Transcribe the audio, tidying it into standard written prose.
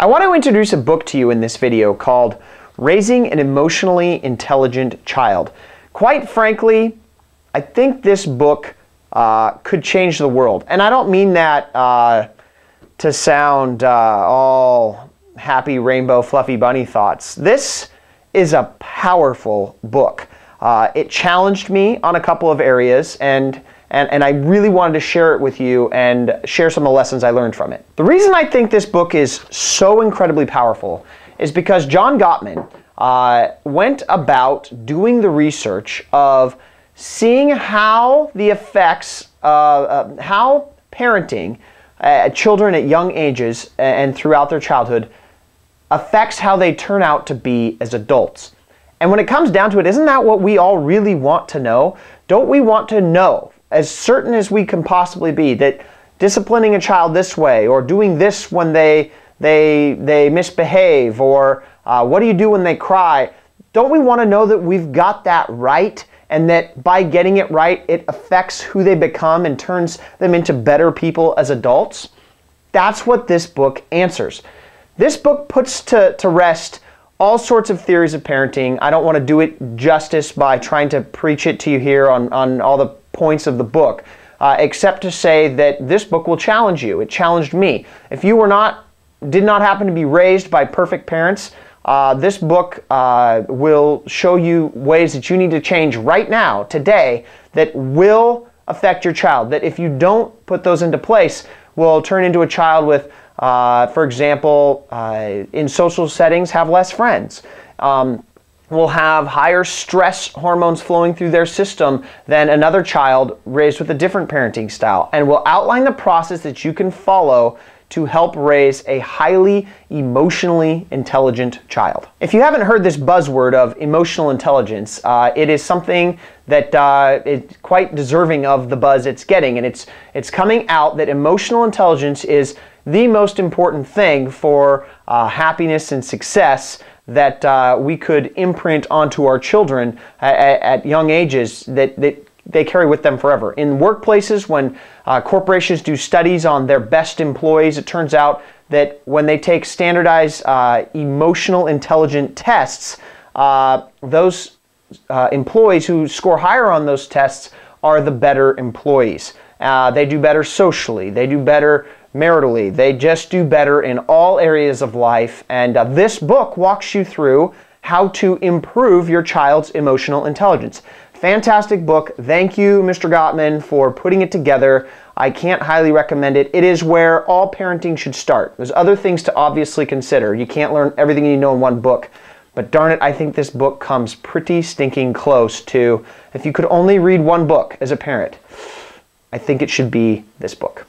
I want to introduce a book to you in this video called Raising an Emotionally Intelligent Child. Quite frankly, I think this book could change the world. And I don't mean that to sound all happy, rainbow, fluffy bunny thoughts. This is a powerful book. It challenged me on a couple of areas, and I really wanted to share it with you and share some of the lessons I learned from it. The reason I think this book is so incredibly powerful is because John Gottman went about doing the research of seeing how the effects of how parenting children at young ages and throughout their childhood affects how they turn out to be as adults. And when it comes down to it, isn't that what we all really want to know? Don't we want to know, as certain as we can possibly be, that disciplining a child this way, or doing this when they misbehave, or what do you do when they cry? Don't we want to know that we've got that right, and that by getting it right, it affects who they become and turns them into better people as adults? That's what this book answers. This book puts to rest all sorts of theories of parenting. I don't want to do it justice by trying to preach it to you here on all the points of the book, except to say that this book will challenge you. It challenged me. If you did not happen to be raised by perfect parents, this book will show you ways that you need to change right now, today, that will affect your child. That if you don't put those into place, will turn into a child with, for example, in social settings, have less friends. Will have higher stress hormones flowing through their system than another child raised with a different parenting style, and will outline the process that you can follow to help raise a highly emotionally intelligent child. If you haven't heard this buzzword of emotional intelligence, it is something that is quite deserving of the buzz it's getting, and it's coming out that emotional intelligence is the most important thing for happiness and success that we could imprint onto our children at young ages that they carry with them forever. In workplaces, when corporations do studies on their best employees, it turns out that when they take standardized emotional intelligence tests, those employees who score higher on those tests are the better employees. They do better socially, they do better maritally, they just do better in all areas of life, and this book walks you through how to improve your child's emotional intelligence. Fantastic book. Thank you, Mr. Gottman, for putting it together. I can't highly recommend it. It is where all parenting should start. There's other things to obviously consider. You can't learn everything you know in one book, but darn it, I think this book comes pretty stinking close to, if you could only read one book as a parent, I think it should be this book.